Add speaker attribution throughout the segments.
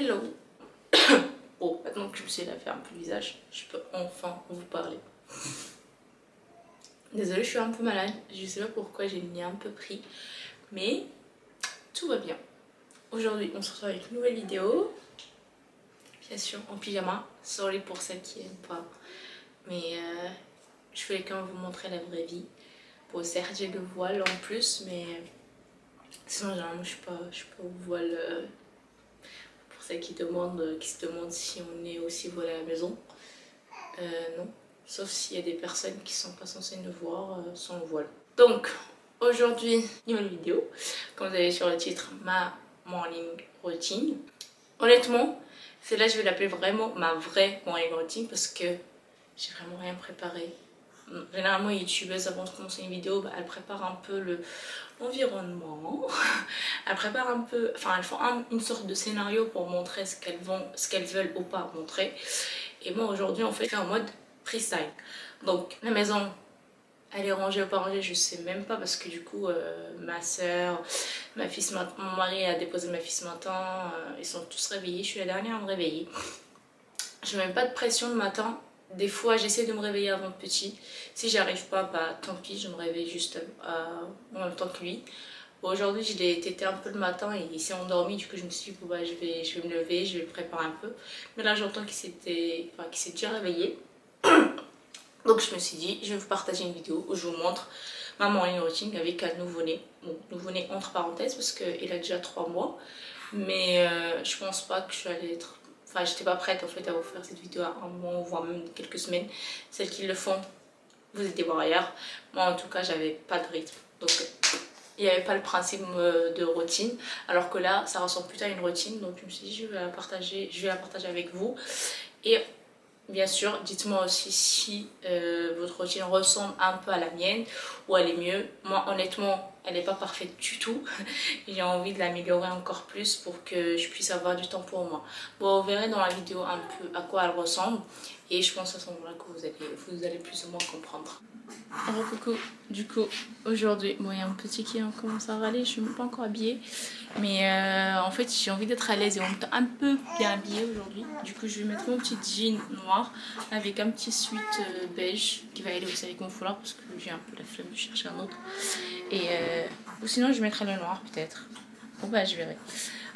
Speaker 1: Hello. Bon, maintenant que je me suis lavé un peu le visage, je peux enfin vous parler. Désolée, je suis un peu malade. Je sais pas pourquoi, j'ai le nez un peu pris. Mais tout va bien. Aujourd'hui, on se retrouve avec une nouvelle vidéo. Bien sûr, en pyjama. Sorry pour celles qui aiment pas. Mais je voulais quand même vous montrer la vraie vie. Bon, certes, j'ai le voile en plus, mais sinon, généralement, je suis pas au voile. Pour celles qui se demandent si on est aussi voilé à la maison. Non. Sauf s'il y a des personnes qui sont pas censées nous voir sans le voile. Donc, aujourd'hui, nouvelle vidéo. Comme vous avez sur le titre, ma morning routine. Honnêtement, celle-là, je vais l'appeler vraiment ma vraie morning routine parce que j'ai vraiment rien préparé. Généralement, les youtubeuses, avant de commencer une vidéo, elles préparent un peu l'environnement. Elles préparent un peu, enfin, elles font une sorte de scénario pour montrer ce qu'elles veulent ou pas montrer. Et moi, aujourd'hui, en fait, je fais en mode freestyle. Donc, la maison, elle est rangée ou pas rangée, je sais même pas parce que du coup, ma soeur, ma fille, mon mari a déposé ma fille ce matin. Ils sont tous réveillés. Je suis la dernière à me réveiller. Je n'ai même pas de pression le matin. Des fois, j'essaie de me réveiller avant le petit. Si j'y arrive pas, bah tant pis, je me réveille juste en même temps que lui. Bon, aujourd'hui, je l'ai tété un peu le matin et il s'est endormi. Du coup, je me suis dit, bon, bah, je vais me lever, je vais le préparer un peu. Mais là, j'entends qu'il s'est déjà réveillé. Donc, je me suis dit, je vais vous partager une vidéo où je vous montre ma morning routine avec un nouveau-né. Bon, nouveau-né entre parenthèses parce qu'il a déjà 3 mois. Mais je pense pas que je suis allée être... Enfin, j'étais pas prête en fait à vous faire cette vidéo à un mois, voire même quelques semaines. Celles qui le font, vous êtes des voyeurs. Moi, en tout cas, j'avais pas de rythme. Donc, il n'y avait pas le principe de routine. Alors que là, ça ressemble plutôt à une routine. Donc, je me suis dit, je vais la partager avec vous. Et bien sûr, dites-moi aussi si votre routine ressemble un peu à la mienne ou elle est mieux. Moi, honnêtement, elle n'est pas parfaite du tout. J'ai envie de l'améliorer encore plus pour que je puisse avoir du temps pour moi. Bon, vous verrez dans la vidéo un peu à quoi elle ressemble. Et je pense à ce moment-là que vous allez plus ou moins comprendre. Alors coucou, du coup aujourd'hui, bon il y a un petit qui commence à râler, je suis même pas encore habillée. Mais en fait j'ai envie d'être à l'aise et en même temps un peu bien habillée aujourd'hui. Du coup je vais mettre mon petit jean noir avec un petit sweat beige qui va aller aussi avec mon foulard parce que j'ai un peu la flemme de chercher un autre. Et ou sinon je mettrai le noir peut-être. Bon bah je verrai.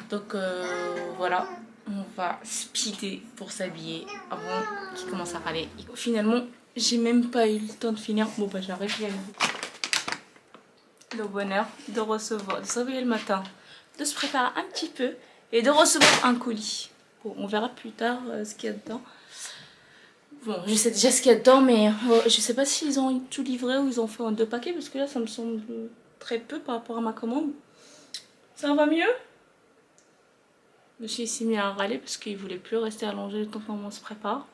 Speaker 1: Donc voilà, on va speeder pour s'habiller avant qu'il commence à râler. Et finalement j'ai même pas eu le temps de finir. Bon bah j'arrive, il y a le bonheur de recevoir, de se réveiller le matin, de se préparer un petit peu et de recevoir un colis. Bon, on verra plus tard ce qu'il y a dedans. Bon, je sais déjà ce qu'il y a dedans, mais je sais pas s'ils ont tout livré ou ils ont fait en 2 paquets parce que là ça me semble très peu par rapport à ma commande. Ça va mieux? Monsieur s'est mis à râler parce qu'il voulait plus rester allongé le temps que maman se prépare.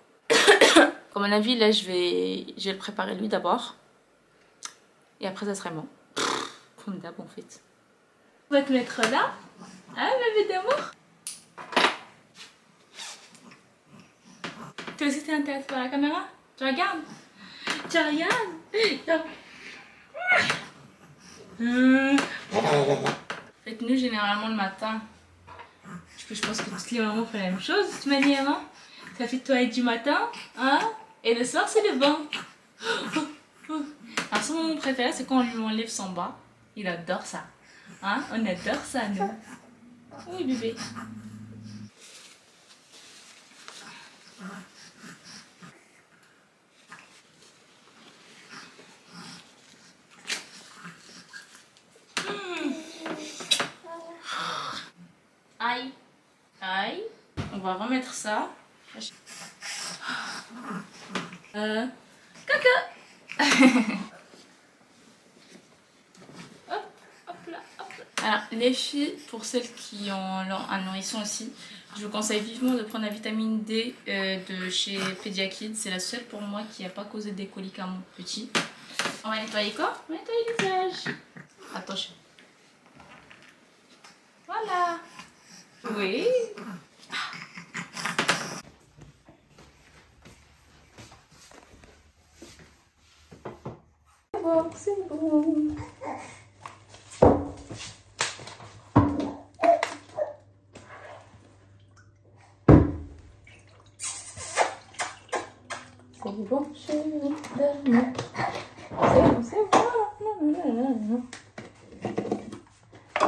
Speaker 1: Comme mon avis, là je vais le préparer lui d'abord. Et après ça serait moi. Comme d'hab en fait. On va te mettre là. Hein, bébé d'amour? Toi aussi t'es intéressé par la caméra? Tu regardes? Tu regardes? En fait, nous généralement le matin, je pense que toutes les mamans font la même chose de toute manière, hein? Ça fait toilette du matin, hein? Et le soir c'est le bain. Alors son moment préféré c'est quand on lui enlève son bas. Il adore ça. Hein? On adore ça nous. Oui bébé. Aïe. Aïe. On va remettre ça. Caca. Hop, hop là, hop là. Alors les filles, pour celles qui ont un nourrisson aussi, je vous conseille vivement de prendre la vitamine D de chez Pediakid. C'est la seule pour moi qui n'a pas causé des coliques à mon petit. On va nettoyer quoi? On va nettoyer le visage. Attention. Voilà. Oui. C'est bon.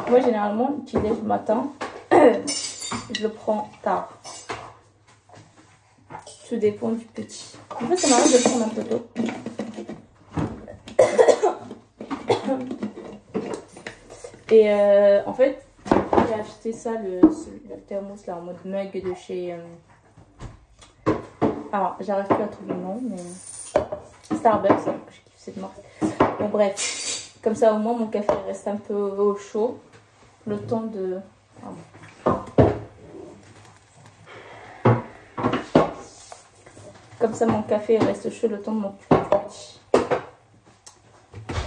Speaker 1: Moi généralement le petit déj le matin je le prends tard. Tout dépend du petit. En fait ça m'arrive de le prendre un peu tôt. Et en fait j'ai acheté ça, le thermos là en mode mug de chez... Alors j'arrive plus à trouver le nom mais... Starbucks, hein, je kiffe cette marque. Bon bref, comme ça au moins mon café reste un peu au chaud. Le temps de... Comme ça mon café reste chaud le temps de m'occuper du petit.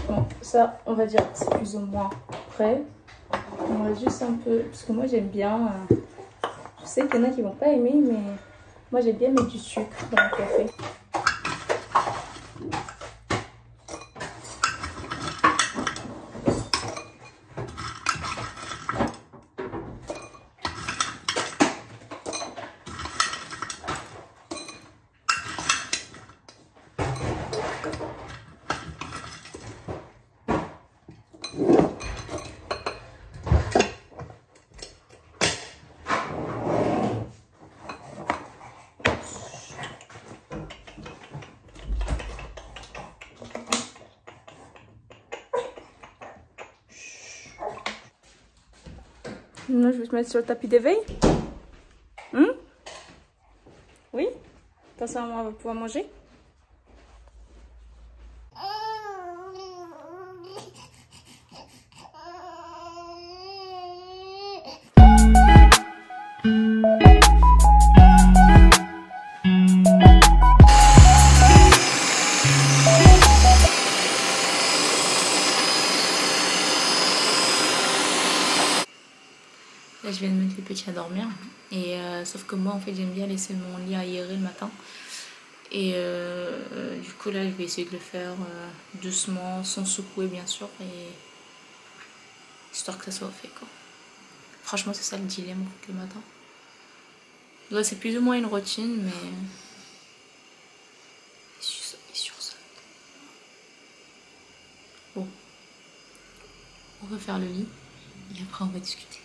Speaker 1: Bon ça on va dire c'est plus ou moins prêt. On va juste un peu... Parce que moi j'aime bien... Je sais qu'il y en a qui vont pas aimer mais moi j'aime bien mettre du sucre dans le café. Maintenant, je vais te mettre sur le tapis d'éveil. Oui? Comme ça, on va pouvoir manger. Là, je viens de mettre les petits à dormir. Et sauf que moi, en fait, j'aime bien laisser mon lit aéré le matin. Et du coup, là, je vais essayer de le faire doucement, sans secouer, bien sûr. Et histoire que ça soit fait, quoi. Franchement, c'est ça le dilemme, en fait, le matin. Ouais, c'est plus ou moins une routine, mais... Et sur ça. Bon. On va faire le lit. Et après, on va discuter.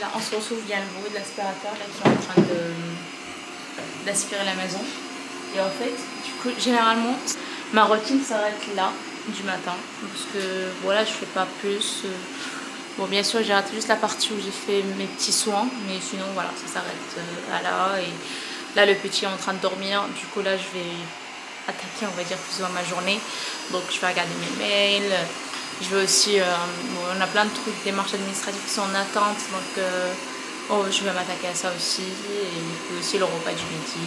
Speaker 1: Là, on se retrouve, il y a le bruit de l'aspirateur là qui est en train d'aspirer la maison. Et en fait, du coup, généralement, ma routine s'arrête là du matin parce que voilà, je fais pas plus. Bon, bien sûr, j'ai raté juste la partie où j'ai fait mes petits soins, mais sinon, voilà, ça s'arrête à là. Et là, le petit est en train de dormir. Du coup, là, je vais attaquer, on va dire, plus ou moins ma journée. Donc, je vais regarder mes mails. Je vais aussi... bon, on a plein de trucs, des démarches administratives qui sont en attente. Donc, oh, je vais m'attaquer à ça aussi. Et puis aussi le repas du midi.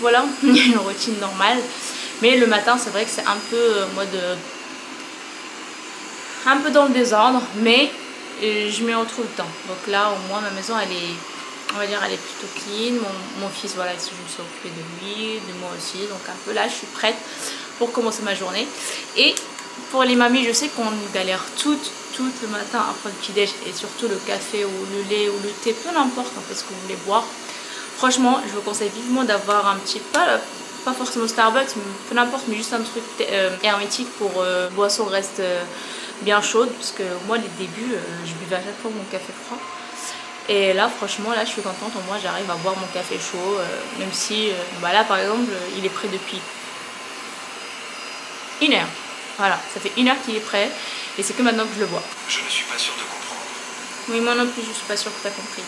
Speaker 1: Voilà, une routine normale. Mais le matin, c'est vrai que c'est un peu mode... un peu dans le désordre, mais je m'y retrouve le temps. Donc là, au moins, ma maison, elle est, on va dire, elle est plutôt clean. Mon fils, voilà, je me suis occupée de lui, de moi aussi. Donc un peu là, je suis prête pour commencer ma journée. Et pour les mamies, je sais qu'on galère toutes le matin après le petit déj, et surtout le café ou le lait ou le thé, peu n'importe en fait ce que vous voulez boire. Franchement, je vous conseille vivement d'avoir un petit, pas forcément Starbucks, mais peu n'importe, mais juste un truc hermétique pour boisson reste bien chaude, parce que moi les débuts je buvais à chaque fois mon café froid, et là franchement là je suis contente, au moins j'arrive à boire mon café chaud, même si bah là par exemple il est prêt depuis 1 heure, voilà, ça fait 1 heure qu'il est prêt et c'est que maintenant que je le bois.
Speaker 2: Je ne suis pas sûre de comprendre.
Speaker 1: Oui, moi non plus je suis pas sûre que tu as compris.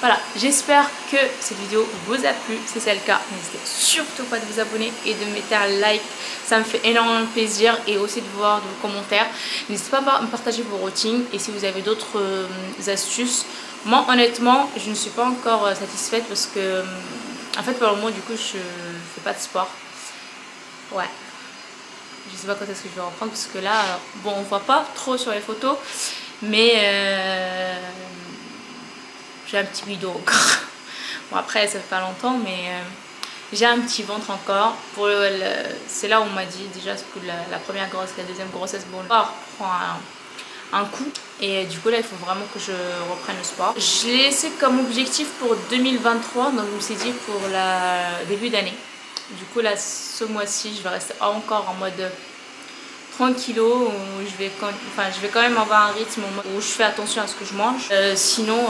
Speaker 1: Voilà, j'espère que cette vidéo vous a plu. Si c'est le cas, n'hésitez surtout pas de vous abonner et de mettre un like. Ça me fait énormément plaisir, et aussi de voir vos commentaires. N'hésitez pas à me partager vos routines et si vous avez d'autres astuces. Moi, honnêtement, je ne suis pas encore satisfaite parce que, en fait, pour le moment, du coup, je fais pas de sport. Ouais. Je sais pas quand est-ce que je vais reprendre parce que là, bon, on voit pas trop sur les photos, mais j'ai un petit bidon encore. Bon, après ça fait pas longtemps, mais J'ai un petit ventre encore. C'est là où on m'a dit déjà que la première grossesse, la deuxième grossesse, bon, le corps prend un coup. Et du coup là il faut vraiment que je reprenne le sport. Je l'ai laissé comme objectif pour 2023, donc je me suis dit pour le début d'année. Du coup là ce mois-ci je vais rester encore en mode tranquillo, où je vais quand même avoir un rythme où je fais attention à ce que je mange. Sinon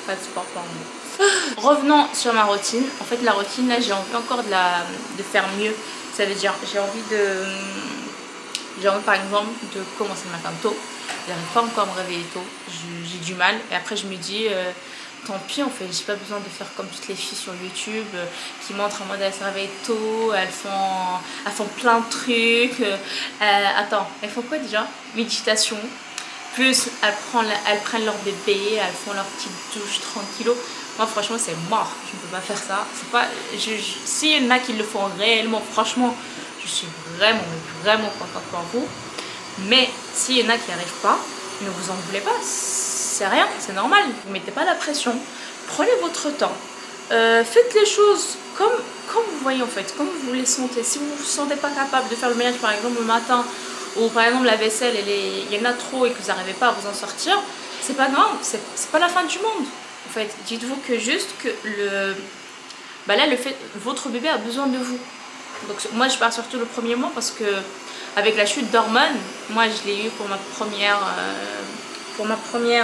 Speaker 1: pas de sport pour moi. Revenons sur ma routine. En fait la routine là j'ai envie encore de faire mieux. Ça veut dire j'ai envie par exemple de commencer le matin tôt. J'arrive pas encore à me réveiller tôt, j'ai du mal. Et après je me dis tant pis en fait, j'ai pas besoin de faire comme toutes les filles sur YouTube qui montrent en mode elles se réveillent tôt, elles font plein de trucs. Attends, elles font quoi déjà? Méditation. Plus elles prennent leur bébé, elles font leur petite douche tranquillo. Moi franchement c'est mort, je ne peux pas faire ça. S'il y en a qui le font réellement, franchement je suis vraiment contente pour vous. Mais s'il y en a qui n'y arrivent pas, ne vous en voulez pas, c'est rien, c'est normal. Vous ne mettez pas la pression, prenez votre temps. Faites les choses comme vous voyez en fait, comme vous les sentez. Si vous ne vous sentez pas capable de faire le ménage par exemple le matin, ou par exemple la vaisselle, il y en a trop et que vous n'arrivez pas à vous en sortir, c'est pas grave, c'est pas la fin du monde. En fait, dites-vous que juste que votre bébé a besoin de vous. Donc moi je pars surtout le premier mois parce que avec la chute d'hormones, moi je l'ai eu pour ma première,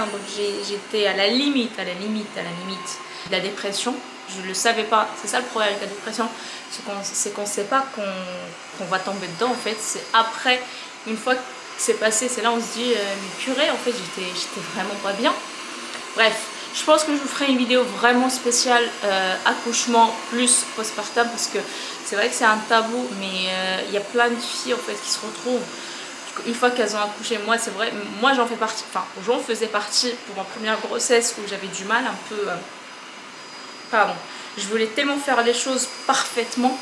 Speaker 1: donc j'étais à la limite de la dépression. Je ne le savais pas, c'est ça le problème avec la dépression, c'est qu'on ne sait pas qu'on va tomber dedans en fait. C'est après, une fois que c'est passé, c'est là on se dit mais purée en fait j'étais vraiment pas bien. Bref, je pense que je vous ferai une vidéo vraiment spéciale accouchement plus postpartum parce que c'est vrai que c'est un tabou, mais il y a plein de filles en fait qui se retrouvent une fois qu'elles ont accouché. Moi c'est vrai, moi j'en fais partie, enfin j'en faisais partie pour ma première grossesse où j'avais du mal un peu, pardon, je voulais tellement faire les choses parfaitement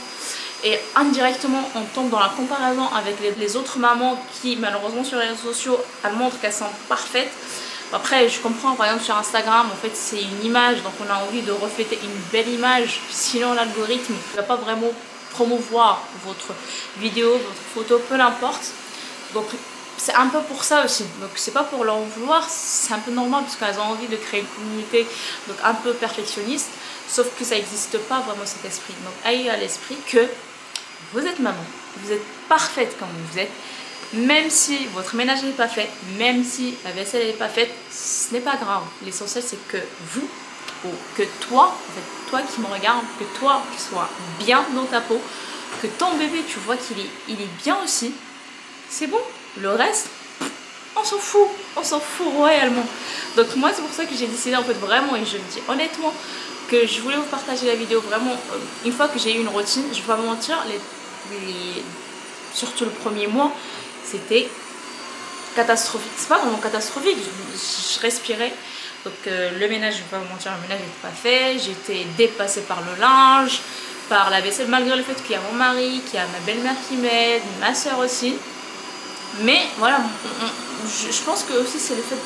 Speaker 1: et indirectement on tombe dans la comparaison avec les autres mamans qui malheureusement sur les réseaux sociaux elles montrent qu'elles sont parfaites. Après je comprends, par exemple sur Instagram en fait c'est une image, donc on a envie de refléter une belle image, sinon l'algorithme ne va pas vraiment promouvoir votre vidéo, votre photo, peu importe. Donc c'est un peu pour ça aussi, donc c'est pas pour leur vouloir, c'est un peu normal parce qu'elles ont envie de créer une communauté donc un peu perfectionniste, sauf que ça n'existe pas vraiment cet esprit. Donc ayez à l'esprit que vous êtes maman, vous êtes parfaite comme vous êtes. Même si votre ménage n'est pas fait, même si la vaisselle n'est pas faite, ce n'est pas grave. L'essentiel c'est que vous, ou que toi, en fait, toi qui me regardes, que toi qui sois bien dans ta peau, que ton bébé tu vois qu'il est bien aussi, c'est bon. Le reste, on s'en fout réellement. Donc moi c'est pour ça que j'ai décidé en fait vraiment, et je le dis honnêtement, que je voulais vous partager la vidéo vraiment, une fois que j'ai eu une routine, je ne vais pas vous mentir, surtout le premier mois, c'était catastrophique. C'est pas vraiment catastrophique, je respirais. Donc le ménage, je vais pas vous mentir, le ménage n'était pas fait. J'étais dépassée par le linge, par la vaisselle, malgré le fait qu'il y a mon mari, qu'il y a ma belle-mère qui m'aide, ma soeur aussi. Mais voilà, je pense que aussi c'est le fait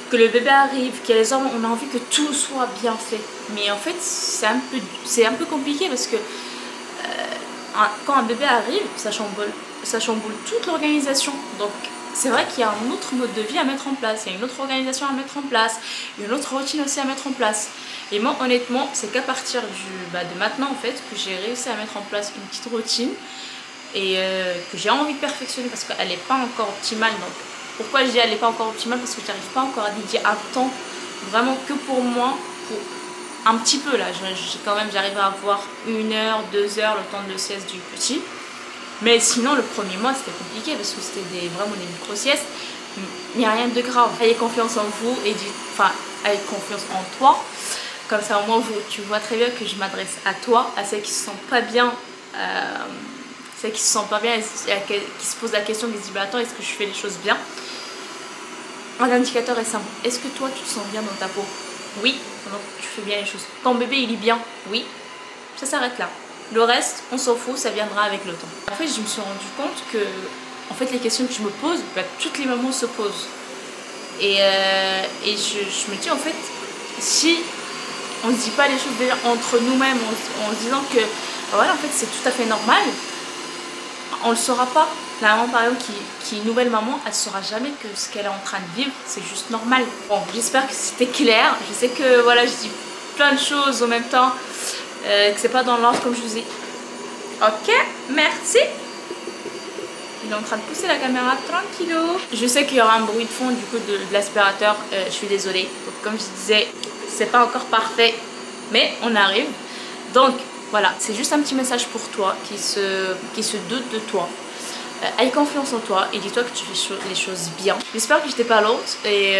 Speaker 1: que le bébé arrive, qu'il y a les hommes, on a envie que tout soit bien fait. Mais en fait c'est un peu compliqué parce que quand un bébé arrive, ça chamboule toute l'organisation. Donc c'est vrai qu'il y a un autre mode de vie à mettre en place, il y a une autre organisation à mettre en place, une autre routine aussi à mettre en place. Et moi honnêtement c'est qu'à partir de maintenant en fait que j'ai réussi à mettre en place une petite routine et que j'ai envie de perfectionner parce qu'elle n'est pas encore optimale. Donc pourquoi je dis elle n'est pas encore optimale? Parce que j'arrive pas encore à dédier un temps vraiment que pour moi, pour un petit peu là, j'arrive à avoir 1 heure, 2 heures le temps de sieste du petit. Mais sinon le premier mois c'était compliqué parce que c'était vraiment des micro-siestes. Il n'y a rien de grave. Ayez confiance en vous et ayez confiance en toi. Comme ça au moins tu vois très bien que je m'adresse à toi, à celles qui se sentent pas bien, et qui se posent la question, qui se disent bah attends, est-ce que je fais les choses bien? Un indicateur est simple. Est-ce que toi tu te sens bien dans ta peau? Oui, donc tu fais bien les choses. Ton bébé il est bien? Oui. Ça s'arrête là. Le reste, on s'en fout, ça viendra avec le temps. Après, je me suis rendu compte que, en fait, les questions que je me pose, toutes les mamans se posent. Et je me dis, en fait, si on se dit pas les choses déjà entre nous-mêmes en se disant que voilà, en fait c'est tout à fait normal, on le saura pas. La maman par exemple qui est nouvelle maman, elle saura jamais que ce qu'elle est en train de vivre c'est juste normal. Bon, j'espère que c'était clair. Je sais que voilà, je dis plein de choses en même temps, que c'est pas dans l'ordre comme je vous ai. Ok, merci. Il est en train de pousser la caméra tranquillo. Je sais qu'il y aura un bruit de fond du coup de l'aspirateur, je suis désolée. Donc comme je disais, c'est pas encore parfait, mais on arrive. Donc voilà, c'est juste un petit message pour toi qui se doute de toi. Aie confiance en toi et dis-toi que tu fais les choses bien. J'espère que j'étais pas lente et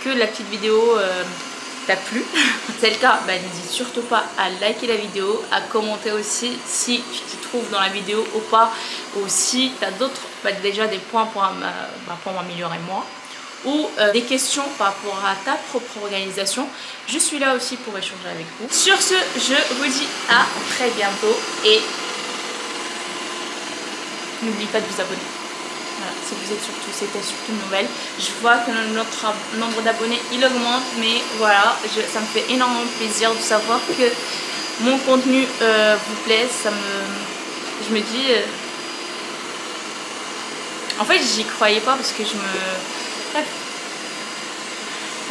Speaker 1: que la petite vidéo t'a plu. Si c'est le cas, bah, n'hésite surtout pas à liker la vidéo, à commenter aussi si tu t'y trouves dans la vidéo ou pas, ou si tu as d'autres, déjà des points pour m'améliorer moi, ou des questions par rapport à ta propre organisation. Je suis là aussi pour échanger avec vous. Sur ce, je vous dis à très bientôt et n'oublie pas de vous abonner. Voilà, si vous êtes c'était surtout une nouvelle. Je vois que notre nombre d'abonnés il augmente, mais voilà, ça me fait énormément plaisir de savoir que mon contenu vous plaît. Je me dis, en fait j'y croyais pas parce que bref,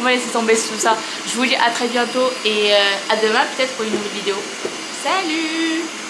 Speaker 1: on va laisser tomber tout ça. Je vous dis à très bientôt et à demain peut-être pour une nouvelle vidéo. Salut!